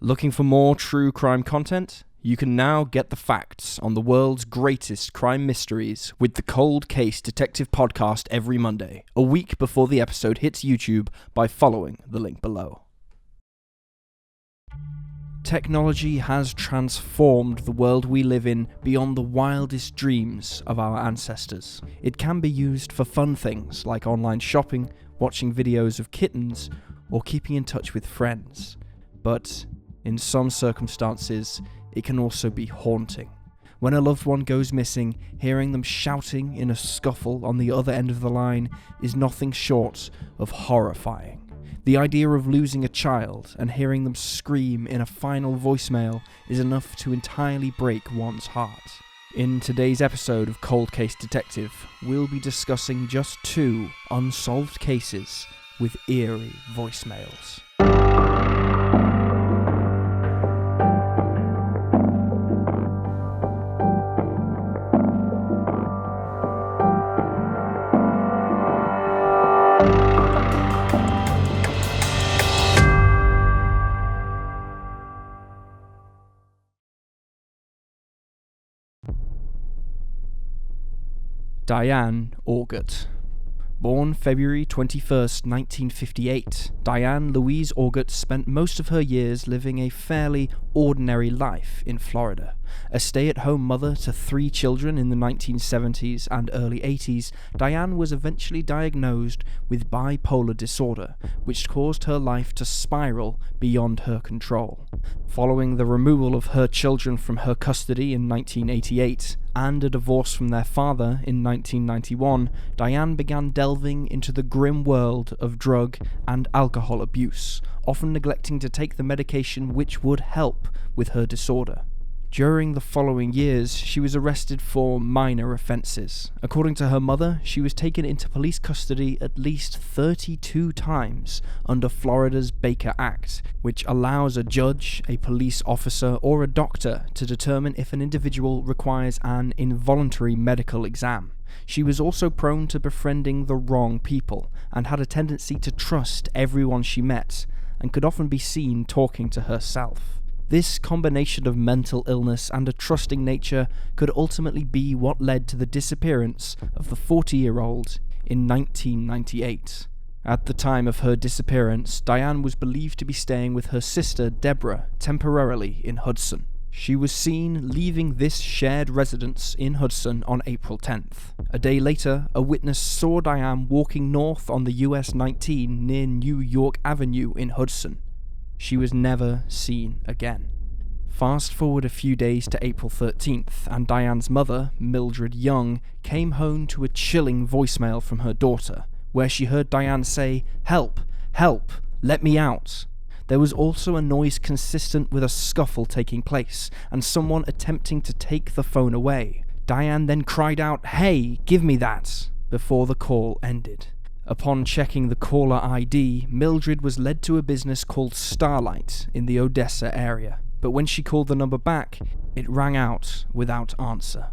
Looking for more true crime content? You can now get the facts on the world's greatest crime mysteries with the Cold Case Detective podcast every Monday, a week before the episode hits YouTube, by following the link below. Technology has transformed the world we live in beyond the wildest dreams of our ancestors. It can be used for fun things like online shopping, watching videos of kittens, or keeping in touch with friends. But in some circumstances, it can also be haunting. When a loved one goes missing, hearing them shouting in a scuffle on the other end of the line is nothing short of horrifying. The idea of losing a child and hearing them scream in a final voicemail is enough to entirely break one's heart. In today's episode of Cold Case Detective, we'll be discussing just 2 unsolved cases with eerie voicemails. Dyanne Orchids. Born February 21st, 1958, Dyanne Louise Orchids spent most of her years living a fairly ordinary life in Florida. A stay-at-home mother to 3 children in the 1970s and early 80s, Dyanne was eventually diagnosed with bipolar disorder, which caused her life to spiral beyond her control. Following the removal of her children from her custody in 1988, and a divorce from their father in 1991, Dyanne began delving into the grim world of drug and alcohol abuse, often neglecting to take the medication which would help with her disorder. During the following years, she was arrested for minor offences. According to her mother, she was taken into police custody at least 32 times under Florida's Baker Act, which allows a judge, a police officer, or a doctor to determine if an individual requires an involuntary medical exam. She was also prone to befriending the wrong people, and had a tendency to trust everyone she met, and could often be seen talking to herself. This combination of mental illness and a trusting nature could ultimately be what led to the disappearance of the 40-year-old in 1998. At the time of her disappearance, Dyanne was believed to be staying with her sister Deborah temporarily in Hudson. She was seen leaving this shared residence in Hudson on April 10th. A day later, a witness saw Dyanne walking north on the US 19 near New York Avenue in Hudson. She was never seen again. Fast forward a few days to April 13th, and Dyanne's mother, Mildred Young, came home to a chilling voicemail from her daughter, where she heard Dyanne say, "Help! Help! Let me out!" There was also a noise consistent with a scuffle taking place, and someone attempting to take the phone away. Dyanne then cried out, "Hey, give me that!" before the call ended. Upon checking the caller ID, Mildred was led to a business called Starlight in the Odessa area, but when she called the number back, it rang out without answer.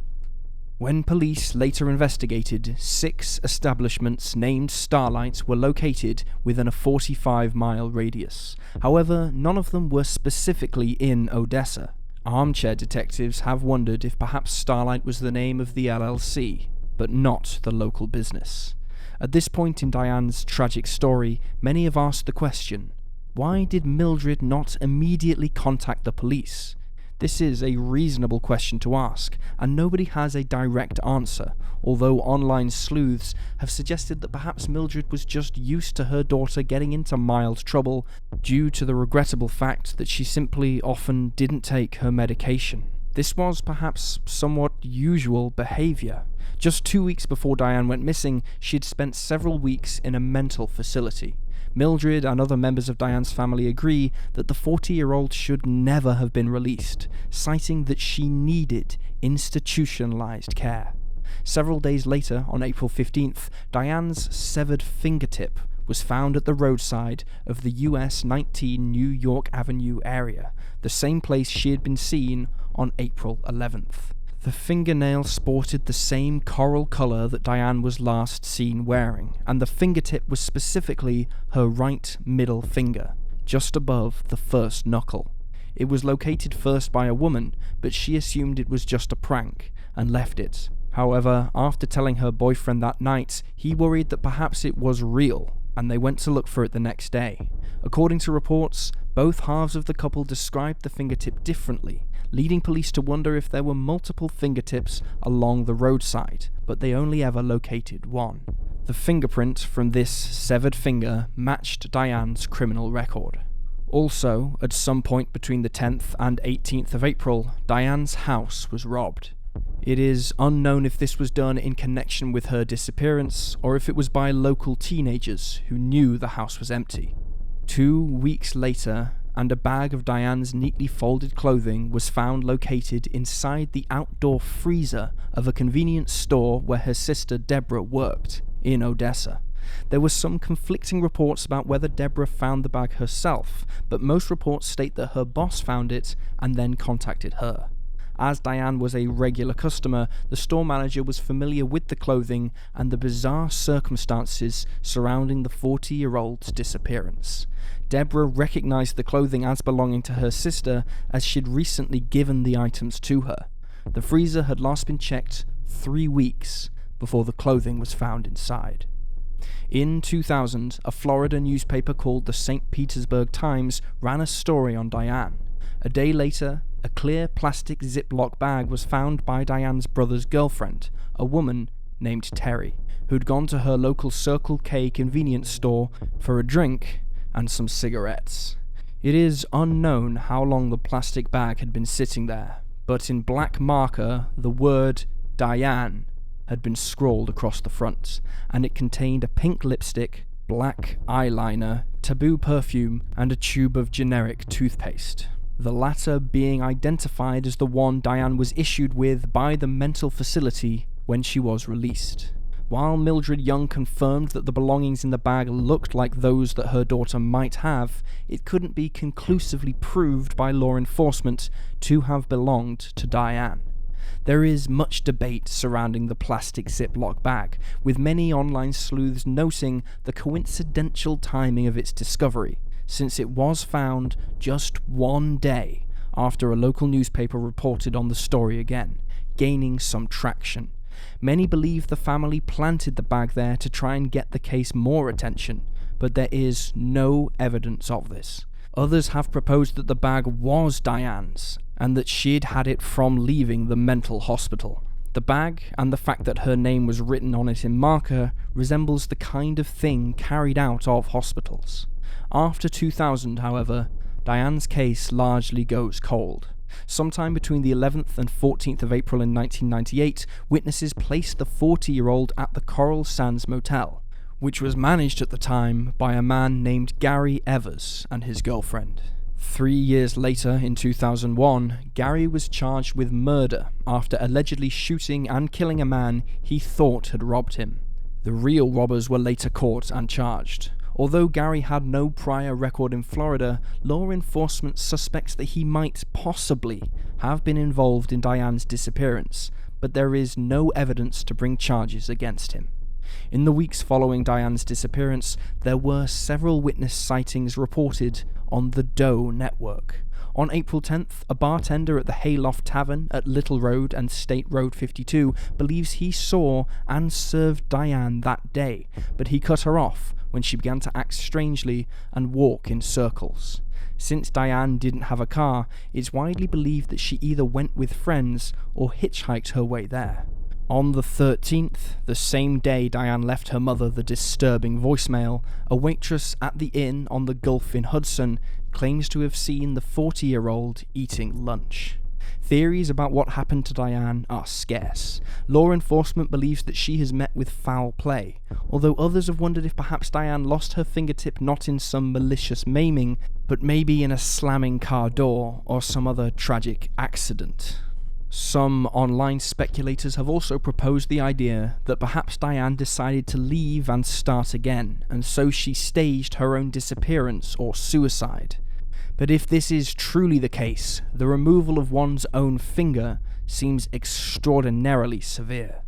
When police later investigated, 6 establishments named Starlight were located within a 45-mile radius. However, none of them were specifically in Odessa. Armchair detectives have wondered if perhaps Starlight was the name of the LLC, but not the local business. At this point in Dyanne's tragic story, many have asked the question, why did Mildred not immediately contact the police? This is a reasonable question to ask, and nobody has a direct answer, although online sleuths have suggested that perhaps Mildred was just used to her daughter getting into mild trouble due to the regrettable fact that she simply often didn't take her medication. This was perhaps somewhat usual behaviour. Just 2 weeks before Dyanne went missing, she had spent several weeks in a mental facility. Mildred and other members of Dyanne's family agree that the 40-year-old should never have been released, citing that she needed institutionalized care. Several days later, on April 15th, Dyanne's severed fingertip was found at the roadside of the US 19 New York Avenue area, the same place she had been seen on April 11th. The fingernail sported the same coral colour that Dyanne was last seen wearing, and the fingertip was specifically her right middle finger, just above the first knuckle. It was located first by a woman, but she assumed it was just a prank and left it. However, after telling her boyfriend that night, he worried that perhaps it was real, and they went to look for it the next day. According to reports, both halves of the couple described the fingertip differently, leading police to wonder if there were multiple fingertips along the roadside, but they only ever located one. The fingerprint from this severed finger matched Dyanne's criminal record. Also, at some point between the 10th and 18th of April, Dyanne's house was robbed. It is unknown if this was done in connection with her disappearance, or if it was by local teenagers who knew the house was empty. 2 weeks later, and a bag of Dyanne's neatly folded clothing was found located inside the outdoor freezer of a convenience store where her sister Deborah worked, in Odessa. There were some conflicting reports about whether Deborah found the bag herself, but most reports state that her boss found it and then contacted her. As Dyanne was a regular customer, the store manager was familiar with the clothing and the bizarre circumstances surrounding the 40-year-old's disappearance. Deborah recognized the clothing as belonging to her sister, as she'd recently given the items to her. The freezer had last been checked 3 weeks before the clothing was found inside. In 2000, a Florida newspaper called the St. Petersburg Times ran a story on Dyanne. A day later, a clear plastic Ziploc bag was found by Dyanne's brother's girlfriend, a woman named Terry, who'd gone to her local Circle K convenience store for a drink and some cigarettes. It is unknown how long the plastic bag had been sitting there, but in black marker, the word Dyanne had been scrawled across the front, and it contained a pink lipstick, black eyeliner, Taboo perfume, and a tube of generic toothpaste. The latter being identified as the one Dyanne was issued with by the mental facility when she was released. While Mildred Young confirmed that the belongings in the bag looked like those that her daughter might have, it couldn't be conclusively proved by law enforcement to have belonged to Dyanne. There is much debate surrounding the plastic Ziploc bag, with many online sleuths noting the coincidental timing of its discovery, since it was found just 1 day after a local newspaper reported on the story again, gaining some traction. Many believe the family planted the bag there to try and get the case more attention, but there is no evidence of this. Others have proposed that the bag was Dyanne's, and that she'd had it from leaving the mental hospital. The bag, and the fact that her name was written on it in marker, resembles the kind of thing carried out of hospitals. After 2000, however, Dyanne's case largely goes cold. Sometime between the 11th and 14th of April in 1998, witnesses placed the 40-year-old at the Coral Sands Motel, which was managed at the time by a man named Gary Evers and his girlfriend. 3 years later, in 2001, Gary was charged with murder after allegedly shooting and killing a man he thought had robbed him. The real robbers were later caught and charged. Although Gary had no prior record in Florida, law enforcement suspects that he might possibly have been involved in Dyanne's disappearance, but there is no evidence to bring charges against him. In the weeks following Dyanne's disappearance, there were several witness sightings reported on the Doe Network. On April 10th, a bartender at the Hayloft Tavern at Little Road and State Road 52 believes he saw and served Dyanne that day, but he cut her off when she began to act strangely and walk in circles. Since Dyanne didn't have a car, it's widely believed that she either went with friends or hitchhiked her way there. On the 13th, the same day Dyanne left her mother the disturbing voicemail, a waitress at the inn on the Gulf in Hudson claims to have seen the 40-year-old eating lunch. Theories about what happened to Dyanne are scarce. Law enforcement believes that she has met with foul play, although others have wondered if perhaps Dyanne lost her fingertip not in some malicious maiming, but maybe in a slamming car door or some other tragic accident. Some online speculators have also proposed the idea that perhaps Dyanne decided to leave and start again, and so she staged her own disappearance or suicide. But if this is truly the case, the removal of one's own finger seems extraordinarily severe.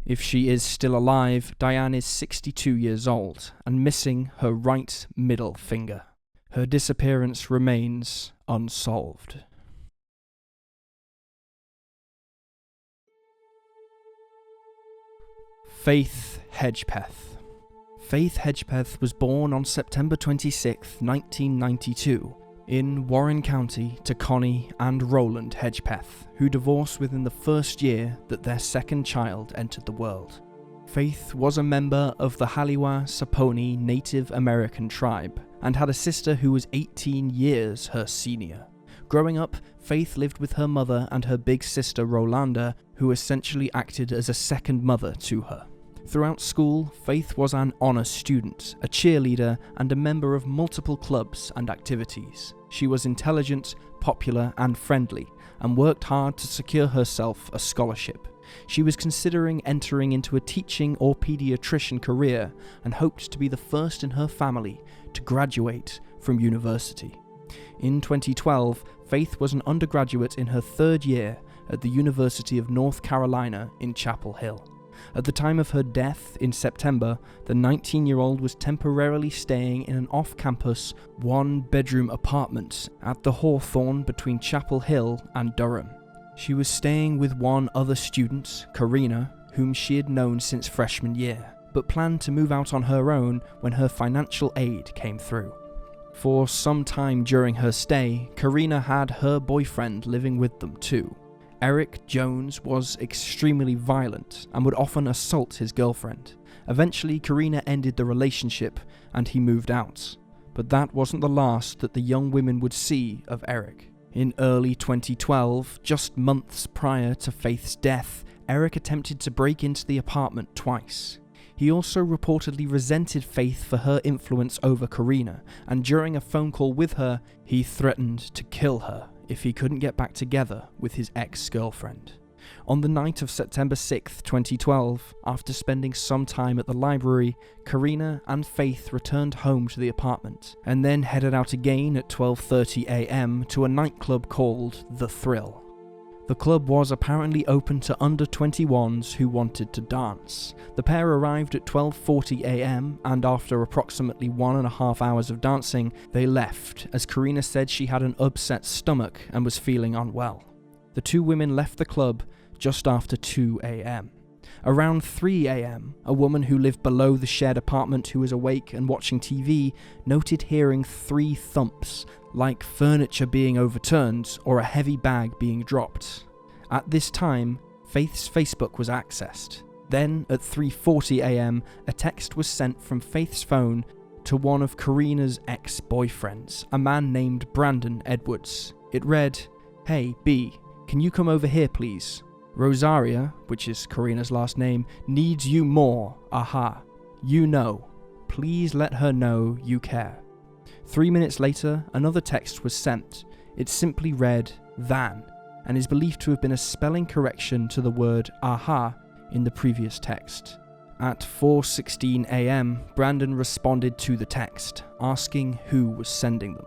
If she is still alive, Dyanne is 62 years old and missing her right middle finger. Her disappearance remains unsolved. Faith Hedgepeth. Faith Hedgepeth was born on September 26, 1992, in Warren County to Connie and Roland Hedgepeth, who divorced within the first year that their second child entered the world. Faith was a member of the Haliwa-Saponi Native American tribe and had a sister who was 18 years her senior. Growing up, Faith lived with her mother and her big sister Rolanda, who essentially acted as a second mother to her. Throughout school, Faith was an honor student, a cheerleader, and a member of multiple clubs and activities. She was intelligent, popular, and friendly, and worked hard to secure herself a scholarship. She was considering entering into a teaching or pediatrician career and hoped to be the first in her family to graduate from university. In 2012, Faith was an undergraduate in her third year at the University of North Carolina in Chapel Hill. At the time of her death in September, the 19-year-old was temporarily staying in an off-campus, one-bedroom apartment at the Hawthorne between Chapel Hill and Durham. She was staying with one other student, Karina, whom she had known since freshman year, but planned to move out on her own when her financial aid came through. For some time during her stay, Karina had her boyfriend living with them too. Eric Jones was extremely violent and would often assault his girlfriend. Eventually, Karina ended the relationship and he moved out. But that wasn't the last that the young women would see of Eric. In early 2012, just months prior to Faith's death, Eric attempted to break into the apartment twice. He also reportedly resented Faith for her influence over Karina, and during a phone call with her, he threatened to kill her if he couldn't get back together with his ex-girlfriend. On the night of September 6, 2012, after spending some time at the library, Karina and Faith returned home to the apartment, and then headed out again at 12:30 a.m. to a nightclub called The Thrill. The club was apparently open to under 21s who wanted to dance. The pair arrived at 12:40 a.m. and after approximately 1.5 hours of dancing, they left as Karina said she had an upset stomach and was feeling unwell. The two women left the club just after 2 a.m. Around 3 a.m., a woman who lived below the shared apartment who was awake and watching TV noted hearing 3 thumps, like furniture being overturned or a heavy bag being dropped. At this time, Faith's Facebook was accessed. Then, at 3:40 a.m., a text was sent from Faith's phone to one of Karina's ex-boyfriends, a man named Brandon Edwards. It read, "Hey, B, can you come over here please? Rosaria, which is Karina's last name, needs you more, aha. You know. Please let her know you care." 3 minutes later, another text was sent. It simply read, "than," and is believed to have been a spelling correction to the word aha in the previous text. At 4:16 a.m., Brandon responded to the text, asking who was sending them.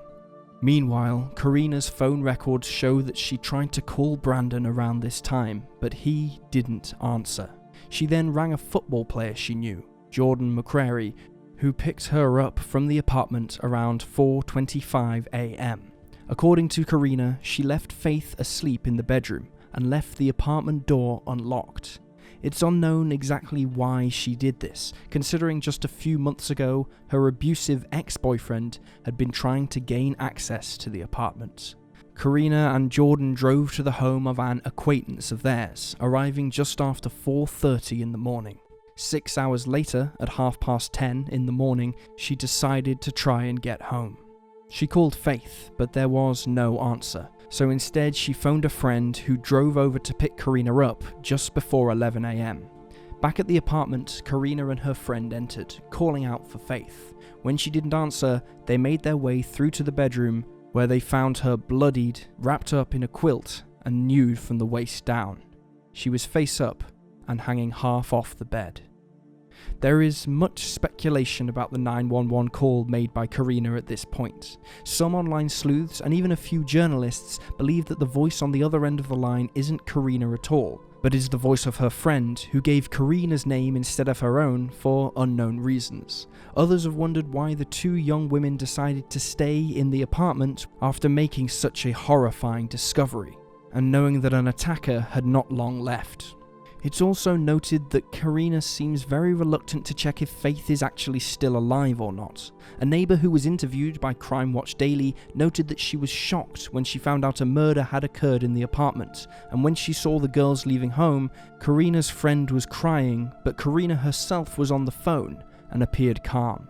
Meanwhile, Karina's phone records show that she tried to call Brandon around this time, but he didn't answer. She then rang a football player she knew, Jordan McCrary, who picked her up from the apartment around 4:25 a.m. According to Karina, she left Faith asleep in the bedroom and left the apartment door unlocked. It's unknown exactly why she did this, considering just a few months ago, her abusive ex-boyfriend had been trying to gain access to the apartment. Karina and Jordan drove to the home of an acquaintance of theirs, arriving just after 4:30 in the morning. 6 hours later, at 10:30 in the morning, she decided to try and get home. She called Faith, but there was no answer. So instead she phoned a friend who drove over to pick Karina up just before 11 a.m. Back at the apartment, Karina and her friend entered, calling out for Faith. When she didn't answer, they made their way through to the bedroom, where they found her bloodied, wrapped up in a quilt, and nude from the waist down. She was face up and hanging half off the bed. There is much speculation about the 911 call made by Karina at this point. Some online sleuths and even a few journalists believe that the voice on the other end of the line isn't Karina at all, but is the voice of her friend, who gave Karina's name instead of her own for unknown reasons. Others have wondered why the two young women decided to stay in the apartment after making such a horrifying discovery, and knowing that an attacker had not long left. It's also noted that Karina seems very reluctant to check if Faith is actually still alive or not. A neighbour who was interviewed by Crime Watch Daily noted that she was shocked when she found out a murder had occurred in the apartment, and when she saw the girls leaving home, Karina's friend was crying, but Karina herself was on the phone and appeared calm.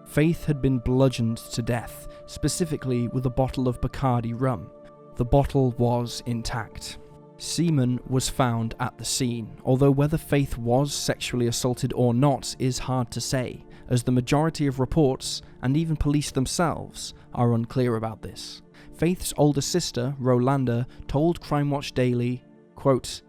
Faith had been bludgeoned to death, specifically with a bottle of Bacardi rum. The bottle was intact. Semen was found at the scene, although whether Faith was sexually assaulted or not is hard to say, as the majority of reports, and even police themselves, are unclear about this. Faith's older sister, Rolanda, told Crime Watch Daily, quote,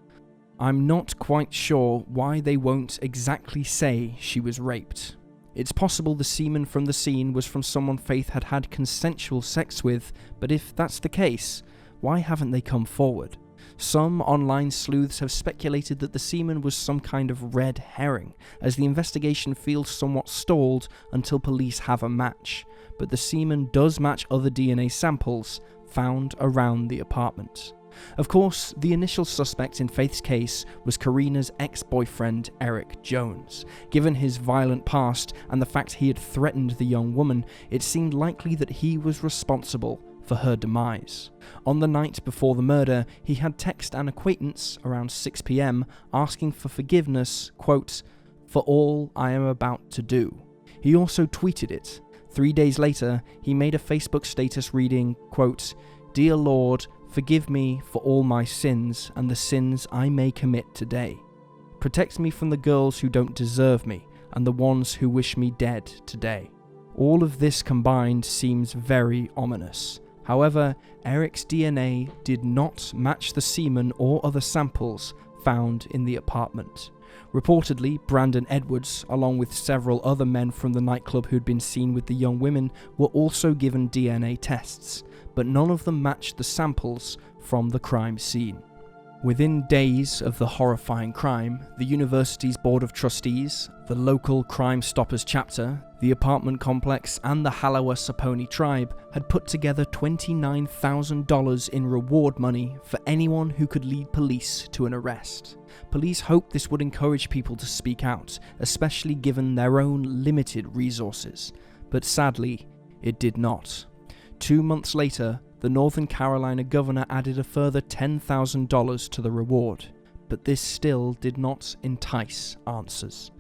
"I'm not quite sure why they won't exactly say she was raped. It's possible the semen from the scene was from someone Faith had had consensual sex with, but if that's the case, why haven't they come forward? Some online sleuths have speculated that the semen was some kind of red herring, as the investigation feels somewhat stalled until police have a match, but the semen does match other DNA samples found around the apartment. Of course, the initial suspect in Faith's case was Karina's ex-boyfriend Eric Jones. Given his violent past and the fact he had threatened the young woman, it seemed likely that he was responsible for her demise. On the night before the murder, he had texted an acquaintance around 6 p.m. asking for forgiveness, quote, "for all I am about to do." He also tweeted it. 3 days later, he made a Facebook status reading, quote, "Dear Lord, forgive me for all my sins and the sins I may commit today. Protect me from the girls who don't deserve me and the ones who wish me dead today." All of this combined seems very ominous. However, Eric's DNA did not match the semen or other samples found in the apartment. Reportedly, Brandon Edwards, along with several other men from the nightclub who'd been seen with the young women, were also given DNA tests, but none of them matched the samples from the crime scene. Within days of the horrifying crime, the university's Board of Trustees, the local Crime Stoppers chapter, the apartment complex, and the Halawa Saponi tribe had put together $29,000 in reward money for anyone who could lead police to an arrest. Police hoped this would encourage people to speak out, especially given their own limited resources, but sadly, it did not. 2 months later, the Northern Carolina governor added a further $10,000 to the reward, but this still did not entice answers.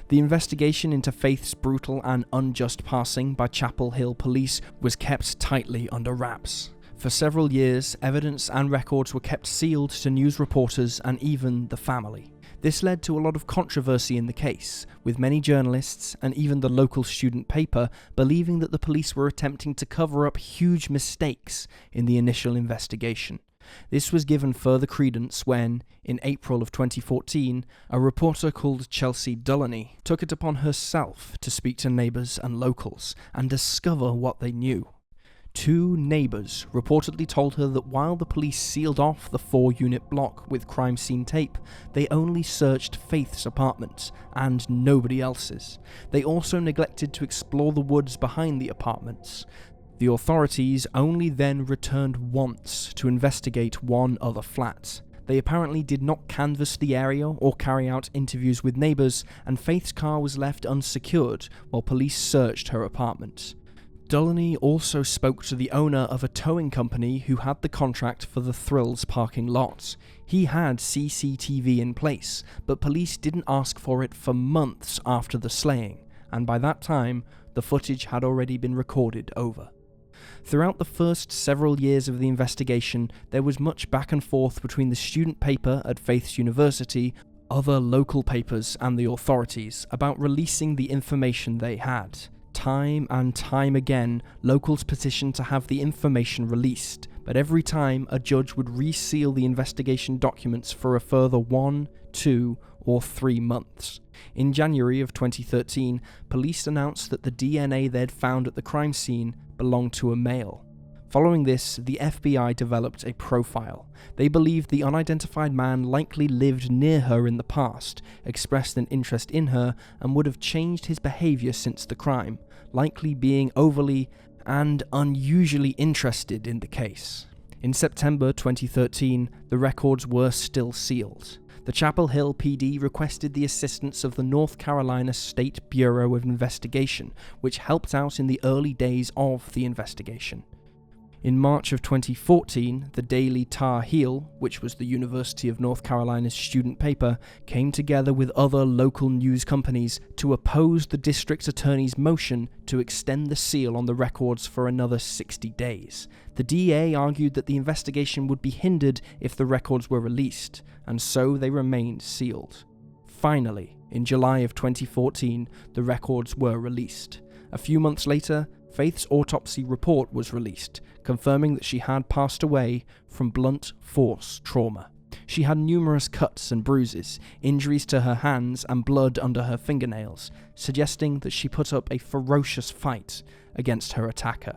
The investigation into Faith's brutal and unjust passing by Chapel Hill police was kept tightly under wraps. For several years, evidence and records were kept sealed to news reporters and even the family. This led to a lot of controversy in the case, with many journalists and even the local student paper believing that the police were attempting to cover up huge mistakes in the initial investigation. This was given further credence when, in April of 2014, a reporter called Chelsea Dulaney took it upon herself to speak to neighbours and locals and discover what they knew. 2 neighbours reportedly told her that while the police sealed off the 4-unit block with crime scene tape, they only searched Faith's apartment and nobody else's. They also neglected to explore the woods behind the apartments. The authorities only then returned once to investigate one other flat. They apparently did not canvass the area or carry out interviews with neighbours, and Faith's car was left unsecured while police searched her apartment. Dulaney also spoke to the owner of a towing company who had the contract for the Thrills parking lot. He had CCTV in place, but police didn't ask for it for months after the slaying, and by that time, the footage had already been recorded over. Throughout the first several years of the investigation, there was much back and forth between the student paper at Faith's University, other local papers, and the authorities about releasing the information they had. Time and time again, locals petitioned to have the information released, but every time a judge would reseal the investigation documents for a further 1, 2, or 3 months. In January of 2013, police announced that the DNA they'd found at the crime scene belonged to a male. Following this, the FBI developed a profile. They believed the unidentified man likely lived near her in the past, expressed an interest in her, and would have changed his behavior since the crime, likely being overly and unusually interested in the case. In September 2013, the records were still sealed. The Chapel Hill PD requested the assistance of the North Carolina State Bureau of Investigation, which helped out in the early days of the investigation. In March of 2014, the Daily Tar Heel, which was the University of North Carolina's student paper, came together with other local news companies to oppose the district attorney's motion to extend the seal on the records for another 60 days. The DA argued that the investigation would be hindered if the records were released, and so they remained sealed. Finally, in July of 2014, the records were released. A few months later, Faith's autopsy report was released, confirming that she had passed away from blunt force trauma. She had numerous cuts and bruises, injuries to her hands, and blood under her fingernails, suggesting that she put up a ferocious fight against her attacker.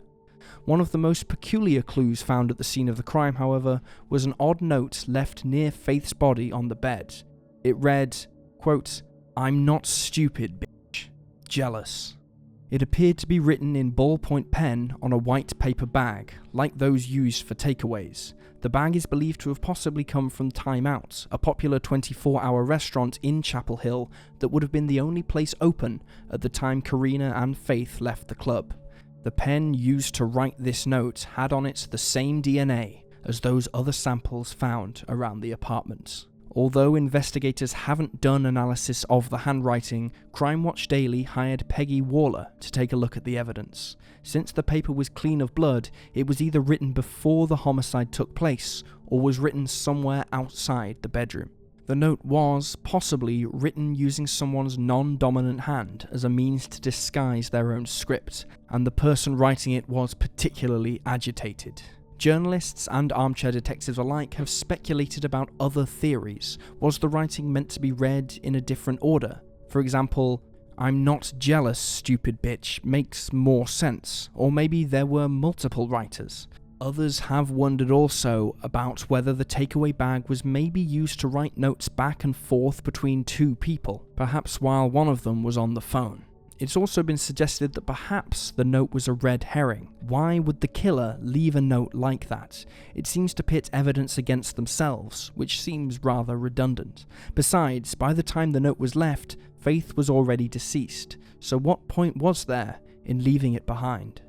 One of the most peculiar clues found at the scene of the crime, however, was an odd note left near Faith's body on the bed. It read, quote, "I'm not stupid, bitch. Jealous." It appeared to be written in ballpoint pen on a white paper bag, like those used for takeaways. The bag is believed to have possibly come from Time Out, a popular 24-hour restaurant in Chapel Hill that would have been the only place open at the time Karina and Faith left the club. The pen used to write this note had on it the same DNA as those other samples found around the apartment. Although investigators haven't done analysis of the handwriting, Crime Watch Daily hired Peggy Waller to take a look at the evidence. Since the paper was clean of blood, it was either written before the homicide took place or was written somewhere outside the bedroom. The note was, possibly, written using someone's non-dominant hand as a means to disguise their own script, and the person writing it was particularly agitated. Journalists and armchair detectives alike have speculated about other theories. Was the writing meant to be read in a different order? For example, "I'm not jealous, stupid bitch" makes more sense, or maybe there were multiple writers. Others have wondered also about whether the takeaway bag was maybe used to write notes back and forth between two people, perhaps while one of them was on the phone. It's also been suggested that perhaps the note was a red herring. Why would the killer leave a note like that? It seems to pit evidence against themselves, which seems rather redundant. Besides, by the time the note was left, Faith was already deceased, so what point was there in leaving it behind?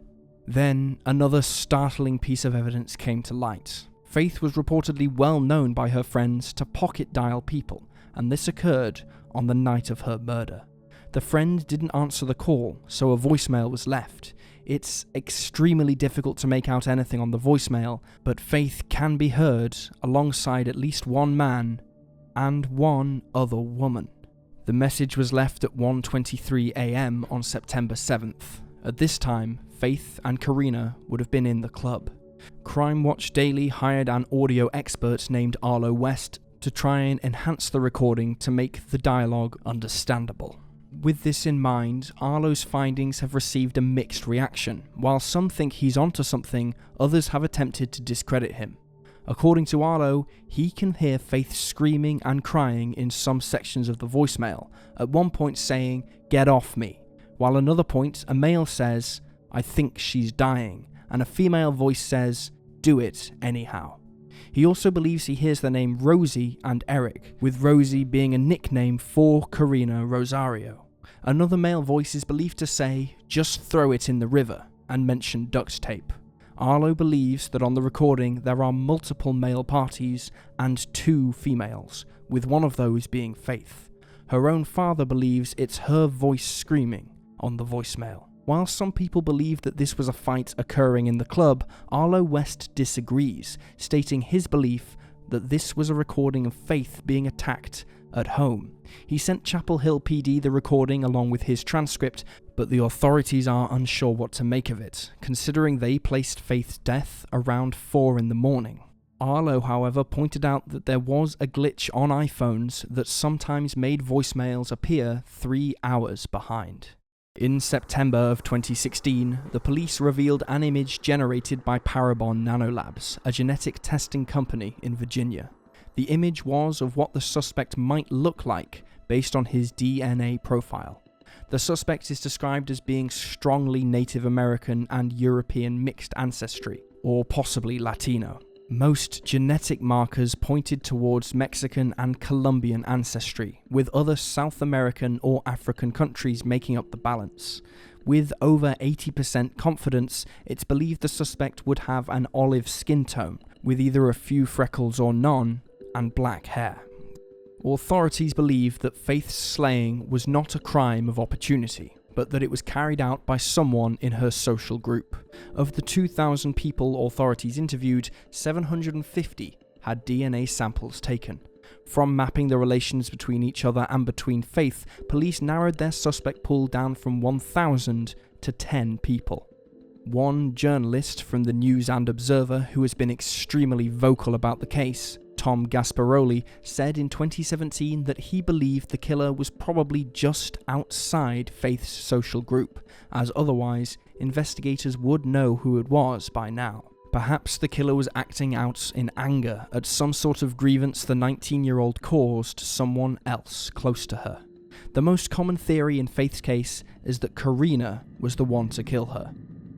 Then, another startling piece of evidence came to light. Faith was reportedly well known by her friends to pocket dial people, and this occurred on the night of her murder. The friend didn't answer the call, so a voicemail was left. It's extremely difficult to make out anything on the voicemail, but Faith can be heard alongside at least one man and one other woman. The message was left at 1:23 a.m. on September 7th. At this time, Faith and Karina would have been in the club. Crime Watch Daily hired an audio expert named Arlo West to try and enhance the recording to make the dialogue understandable. With this in mind, Arlo's findings have received a mixed reaction. While some think he's onto something, others have attempted to discredit him. According to Arlo, he can hear Faith screaming and crying in some sections of the voicemail, at one point saying, "Get off me," while another point, a male says, "I think she's dying," and a female voice says, "Do it anyhow." He also believes he hears the name Rosie and Eric, with Rosie being a nickname for Karina Rosario. Another male voice is believed to say, "Just throw it in the river," and mention duct tape. Arlo believes that on the recording there are multiple male parties and two females, with one of those being Faith. Her own father believes it's her voice screaming on the voicemail. While some people believe that this was a fight occurring in the club, Arlo West disagrees, stating his belief that this was a recording of Faith being attacked at home. He sent Chapel Hill PD the recording along with his transcript, but the authorities are unsure what to make of it, considering they placed Faith's death around 4 in the morning. Arlo, however, pointed out that there was a glitch on iPhones that sometimes made voicemails appear 3 hours behind. In September of 2016, the police revealed an image generated by Parabon Nanolabs, a genetic testing company in Virginia. The image was of what the suspect might look like based on his DNA profile. The suspect is described as being strongly Native American and European mixed ancestry, or possibly Latino. Most genetic markers pointed towards Mexican and Colombian ancestry, with other South American or African countries making up the balance. With over 80% confidence, it's believed the suspect would have an olive skin tone, with either a few freckles or none, and black hair. Authorities believe that Faith's slaying was not a crime of opportunity, but that it was carried out by someone in her social group. Of the 2,000 people authorities interviewed, 750 had DNA samples taken. From mapping the relations between each other and between Faith, police narrowed their suspect pool down from 1,000 to 10 people. One journalist from the News and Observer, who has been extremely vocal about the case, Tom Gasparoli, said in 2017 that he believed the killer was probably just outside Faith's social group, as otherwise investigators would know who it was by now. Perhaps the killer was acting out in anger at some sort of grievance the 19-year-old caused someone else close to her. The most common theory in Faith's case is that Karina was the one to kill her.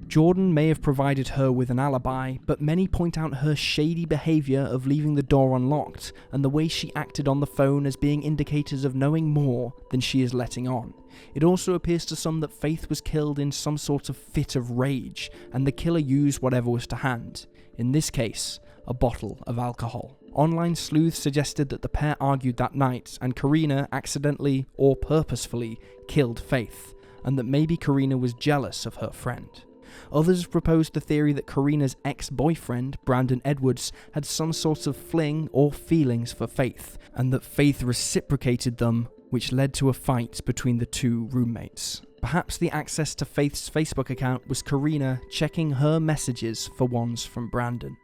Jordan may have provided her with an alibi, but many point out her shady behaviour of leaving the door unlocked and the way she acted on the phone as being indicators of knowing more than she is letting on. It also appears to some that Faith was killed in some sort of fit of rage, and the killer used whatever was to hand. In this case, a bottle of alcohol. Online sleuths suggested that the pair argued that night, and Karina accidentally or purposefully killed Faith, and that maybe Karina was jealous of her friend. Others proposed the theory that Karina's ex-boyfriend, Brandon Edwards, had some sort of fling or feelings for Faith, and that Faith reciprocated them, which led to a fight between the two roommates. Perhaps the access to Faith's Facebook account was Karina checking her messages for ones from Brandon.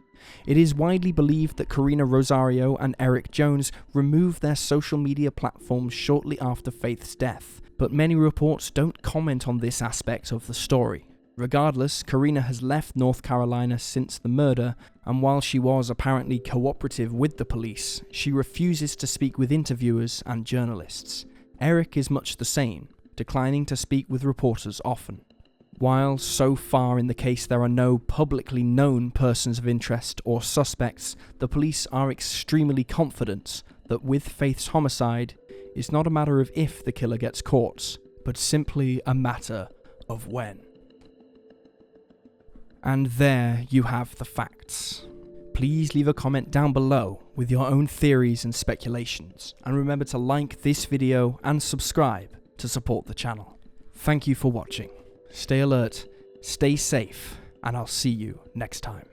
It is widely believed that Karina Rosario and Eric Jones removed their social media platforms shortly after Faith's death, but many reports don't comment on this aspect of the story. Regardless, Karina has left North Carolina since the murder, and while she was apparently cooperative with the police, she refuses to speak with interviewers and journalists. Eric is much the same, declining to speak with reporters often. While so far in the case there are no publicly known persons of interest or suspects, the police are extremely confident that with Faith's homicide, it's not a matter of if the killer gets caught, but simply a matter of when. And there you have the facts. Please leave a comment down below with your own theories and speculations, and remember to like this video and subscribe to support the channel. Thank you for watching. Stay alert, stay safe, and I'll see you next time.